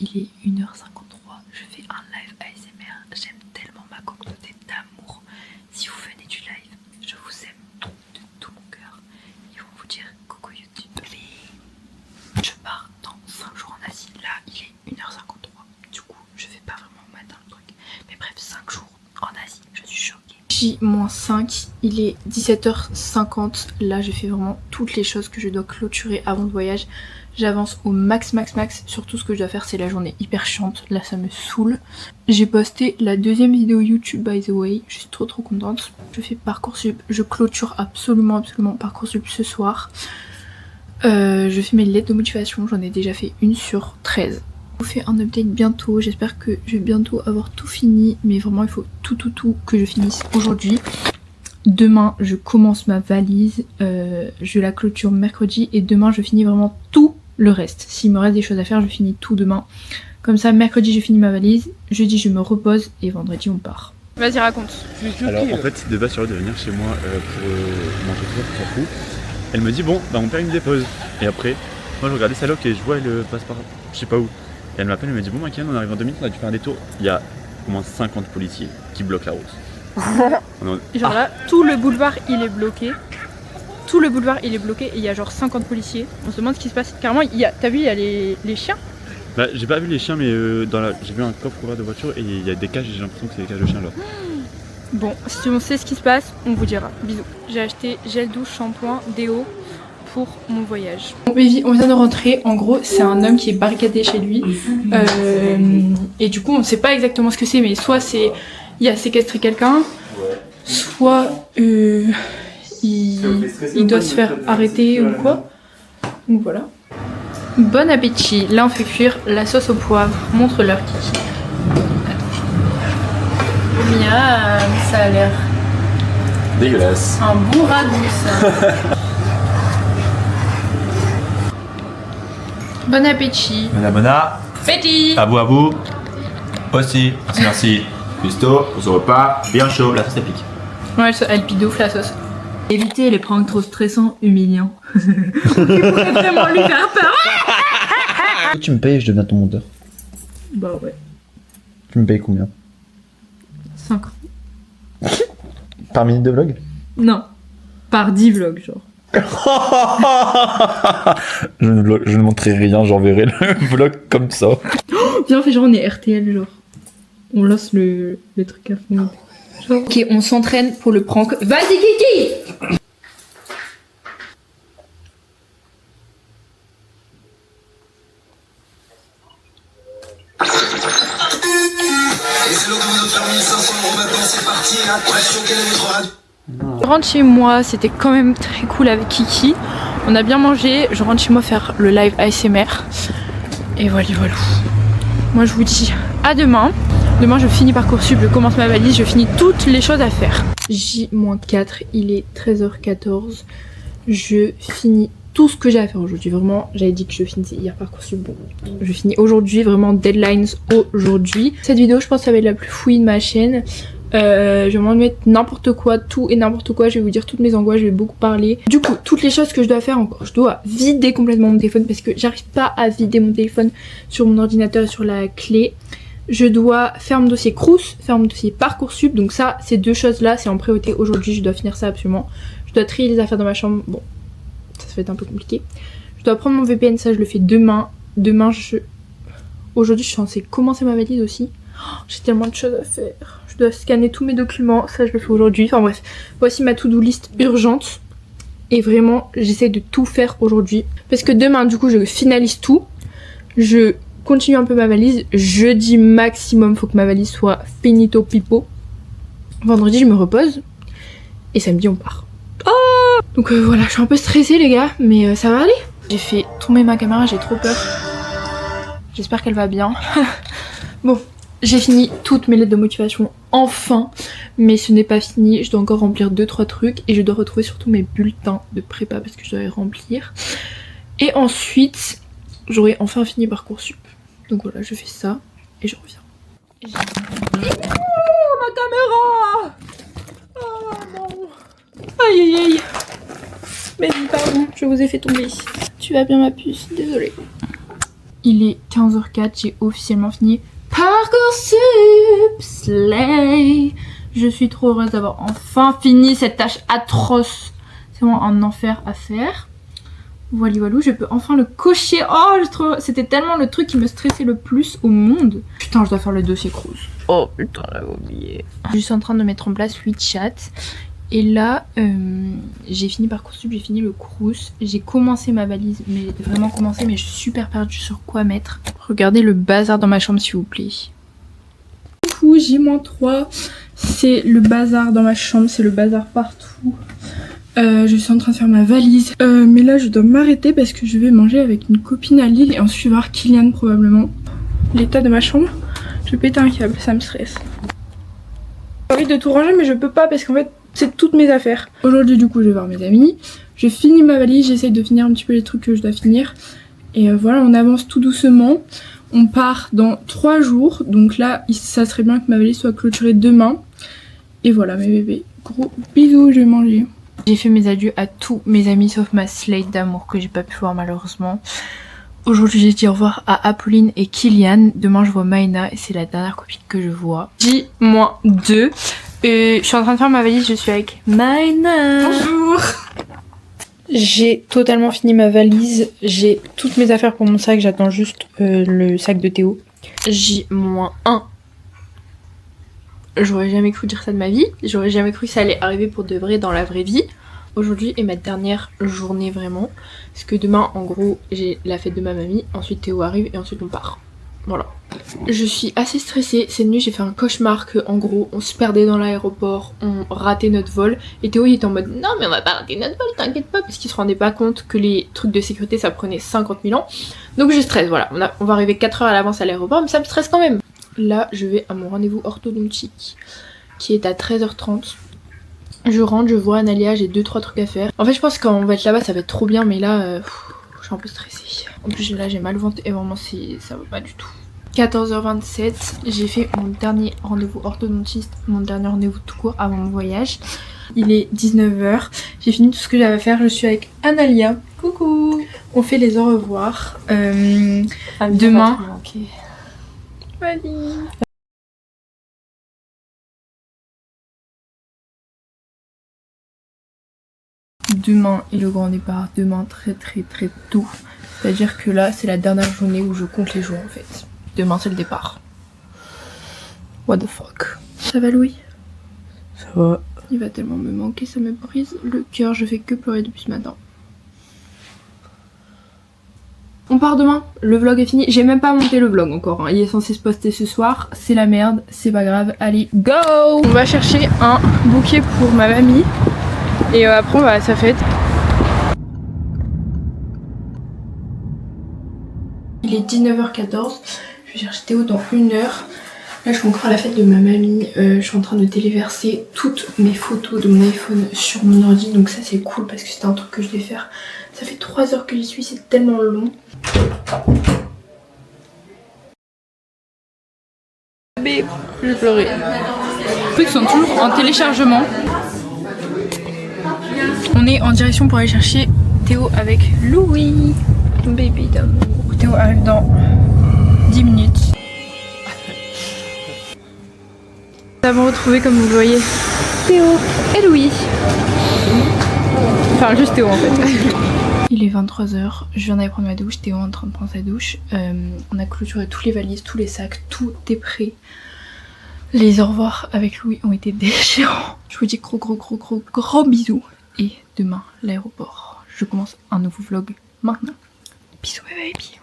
il est 1h53, je fais un live ASMR, j'aime tellement ma communauté d'amour. Si vous venez du live, je vous aime de tout mon cœur. Ils vont vous dire coucou YouTube. Mais je pars dans 5 jours en Asie, là il est 1h53, du coup je fais pas vraiment au matin le truc. Mais bref, 5 jours en Asie, je suis choquée. J-5, il est 17h50, là j'ai fait vraiment toutes les choses que je dois clôturer avant le voyage. J'avance au max. Surtout ce que je dois faire c'est la journée hyper chiante. Là ça me saoule. J'ai posté la deuxième vidéo YouTube by the way. Je suis trop contente. Je fais Parcoursup. Je clôture absolument Parcoursup ce soir. Je fais mes lettres de motivation. J'en ai déjà fait une sur 13. Je vous fais un update bientôt. J'espère que je vais bientôt avoir tout fini. Mais vraiment il faut tout que je finisse aujourd'hui. Demain je commence ma valise. Je la clôture mercredi. Et demain je finis vraiment tout le reste. S'il me reste des choses à faire, je finis tout demain. Comme ça, mercredi, je finis ma valise. Jeudi, je me repose. Et vendredi, on part. Vas-y, raconte. Alors, en fait, de base, sur de venir chez moi pour manger tout ça, on s'en fout. Elle me dit, bon, bah, mon père, il me dépose. Et après, moi, je regardais sa loc et je vois, elle passe par je sais pas où. Et elle m'appelle, elle me dit, bon, Makian, on arrive en 2 minutes, on a dû faire un détour. Il y a au moins 50 policiers qui bloquent la route. Genre là, tout le boulevard, il est bloqué. Tout le boulevard il est bloqué et il y a genre 50 policiers. On se demande ce qui se passe. Carrément, t'as vu, il y a les chiens. Bah, j'ai pas vu les chiens, mais j'ai vu un coffre ouvert de voiture et il y a des cages et j'ai l'impression que c'est des cages de chiens là. Bon, si on sait ce qui se passe, on vous dira. Bisous. J'ai acheté gel douche, shampoing, déo pour mon voyage. Bon, Baby, on vient de rentrer. En gros, c'est un homme qui est barricadé chez lui. Et du coup, on sait pas exactement ce que c'est, mais soit il a séquestré quelqu'un, soit il doit se faire arrêter ou quoi. Donc voilà. Bon appétit. Là on fait cuire la sauce au poivre. Montre-leur Kiki. Miam, ça a l'air dégueulasse. un bon ragoût ça. Bon appétit. Bon Appétit. Abou aussi. Merci. Custo pour ce repas bien chaud. La sauce elle pique. Ouais, elle pidoufle la sauce. Évitez les pranks trop stressants, humiliants. Tu pourrais vraiment lui faire peur. Tu me payes et je deviens ton monteur. Bah ouais. Tu me payes combien? 5 ans. Par minute de vlog? Non. Par 10 vlogs, genre. je ne montrerai rien, j'enverrai le vlog comme ça. Viens, on fait genre on est RTL, genre. On lance le truc à fond. Genre. Ok, on s'entraîne pour le prank. Vas-y, Kiki! Je rentre chez moi, c'était quand même très cool avec Kiki. On a bien mangé, je rentre chez moi faire le live ASMR. Et voilà. Moi je vous dis à demain. Demain je finis Parcoursup, je commence ma valise, je finis toutes les choses à faire. J-4, il est 13h14. Je finis tout ce que j'ai à faire aujourd'hui. Vraiment, j'avais dit que je finissais hier Parcoursup. Bon, je finis aujourd'hui, vraiment deadlines aujourd'hui. Cette vidéo, je pense que ça va être la plus fouillie de ma chaîne. Je vais m'en mettre n'importe quoi, tout et n'importe quoi. Je vais vous dire toutes mes angoisses, je vais beaucoup parler. Du coup, toutes les choses que je dois faire encore. Je dois vider complètement mon téléphone parce que j'arrive pas à vider mon téléphone sur mon ordinateur et sur la clé. Je dois faire mon dossier Crous, faire mon dossier Parcoursup. Donc ça, ces deux choses-là, c'est en priorité aujourd'hui. Je dois finir ça absolument. Je dois trier les affaires dans ma chambre. Bon, ça va être un peu compliqué. Je dois prendre mon VPN, ça je le fais demain. Aujourd'hui, je suis censée commencer ma valise aussi. Oh, j'ai tellement de choses à faire. Je dois scanner tous mes documents, ça je le fais aujourd'hui. Enfin bref, voici ma to-do list urgente. Et vraiment, j'essaie de tout faire aujourd'hui. Parce que demain, du coup, je finalise tout. Je continue un peu ma valise. Jeudi maximum, faut que ma valise soit finito pipo. Vendredi, je me repose. Et samedi, on part. Oh donc voilà, je suis un peu stressée les gars, mais ça va aller. J'ai fait tomber ma caméra, j'ai trop peur. J'espère qu'elle va bien. Bon, j'ai fini toutes mes lettres de motivation, enfin. Mais ce n'est pas fini, je dois encore remplir 2-3 trucs. Et je dois retrouver surtout mes bulletins de prépa parce que je dois les remplir. Et ensuite, j'aurai enfin fini Parcoursup. Donc voilà, je fais ça et je reviens. Oh, ma caméra! Oh non! Aïe aïe aïe! Mais pardon, je vous ai fait tomber ici. Tu vas bien ma puce? Désolée. Il est 15h04, j'ai officiellement fini Parcoursup Slay. Je suis trop heureuse d'avoir enfin fini cette tâche atroce. C'est vraiment un enfer à faire. Voilà, je peux enfin le cocher. Oh, c'était tellement le truc qui me stressait le plus au monde. Putain, je dois faire le dossier Crous. Oh putain, j'avais oublié. Je suis en train de mettre en place WeChat. Et là, j'ai fini Parcoursup, j'ai fini le Crous. J'ai commencé ma valise, mais vraiment commencé, mais je suis super perdue sur quoi mettre. Regardez le bazar dans ma chambre, s'il vous plaît. Du coup, J-3, c'est le bazar dans ma chambre, c'est le bazar partout. Je suis en train de faire ma valise. Mais là, je dois m'arrêter parce que je vais manger avec une copine à Lille et ensuite je vais voir Kylian probablement. L'état de ma chambre, je vais péter un câble, ça me stresse. J'ai envie de tout ranger, mais je peux pas parce qu'en fait, c'est toutes mes affaires. Aujourd'hui, du coup, je vais voir mes amis. Je finis ma valise, j'essaye de finir un petit peu les trucs que je dois finir. Et voilà, on avance tout doucement. On part dans 3 jours. Donc là, ça serait bien que ma valise soit clôturée demain. Et voilà, mes bébés. Gros bisous, je vais manger. J'ai fait mes adieux à tous mes amis sauf ma slate d'amour que j'ai pas pu voir malheureusement. Aujourd'hui j'ai dit au revoir à Apolline et Kylian. Demain je vois Maïna et c'est la dernière copine que je vois. J-2. Je suis en train de faire ma valise, je suis avec Maïna. Bonjour. J'ai totalement fini ma valise. J'ai toutes mes affaires pour mon sac, j'attends juste le sac de Théo. J-1. J'aurais jamais cru dire ça de ma vie. J'aurais jamais cru que ça allait arriver pour de vrai dans la vraie vie. Aujourd'hui est ma dernière journée vraiment. Parce que demain, en gros, j'ai la fête de ma mamie. Ensuite, Théo arrive et ensuite on part. Voilà. Je suis assez stressée. Cette nuit, j'ai fait un cauchemar que, en gros, on se perdait dans l'aéroport. On ratait notre vol. Et Théo, il était en mode non, mais on va pas rater notre vol, t'inquiète pas. Parce qu'il se rendait pas compte que les trucs de sécurité, ça prenait 50 000 ans. Donc je stresse, voilà. On va arriver 4 heures à l'avance à l'aéroport, mais ça me stresse quand même. Là, je vais à mon rendez-vous orthodontique qui est à 13h30. Je rentre, je vois Analia, j'ai 2-3 trucs à faire. En fait, je pense que quand on va être là-bas, ça va être trop bien, mais là, je suis un peu stressée. En plus, là, j'ai mal au ventre et vraiment, ça va pas du tout. 14h27, j'ai fait mon dernier rendez-vous orthodontiste, mon dernier rendez-vous tout court avant mon voyage. Il est 19h, j'ai fini tout ce que j'avais à faire, je suis avec Analia. Coucou. On fait les au revoir. Demain... Vas-y. Demain est le grand départ, demain très tôt. C'est-à-dire que là c'est la dernière journée où je compte les jours en fait. Demain c'est le départ. What the fuck. Ça va Louis? Ça va. Il va tellement me manquer, ça me brise le cœur, je fais que pleurer depuis ce matin. On part demain, le vlog est fini. J'ai même pas monté le vlog encore, hein. Il est censé se poster ce soir. C'est la merde, c'est pas grave. Allez, go! On va chercher un bouquet pour ma mamie. Et après on va à sa fête. Il est 19h14. Je vais chercher Théo dans 1 heure. Là je suis encore à la fête de ma mamie. Je suis en train de téléverser toutes mes photos de mon iPhone sur mon ordi. Donc ça c'est cool parce que c'était un truc que je devais faire. Ça fait 3 heures que j'y suis, c'est tellement long. Bébé, je pleurais. Les trucs sont toujours en téléchargement. On est en direction pour aller chercher Théo avec Louis, mon bébé d'amour. Théo arrive dans 10 minutes. Nous avons retrouvé, comme vous le voyez, Théo et Louis. Enfin, juste Théo en fait. Il est 23h, je viens d'aller prendre ma douche, Théo est en train de prendre sa douche. On a clôturé toutes les valises, tous les sacs, tout est prêt. Les au revoir avec Louis ont été déchirants. Je vous dis gros bisous. Et demain, l'aéroport. Je commence un nouveau vlog maintenant. Bisous mes baby.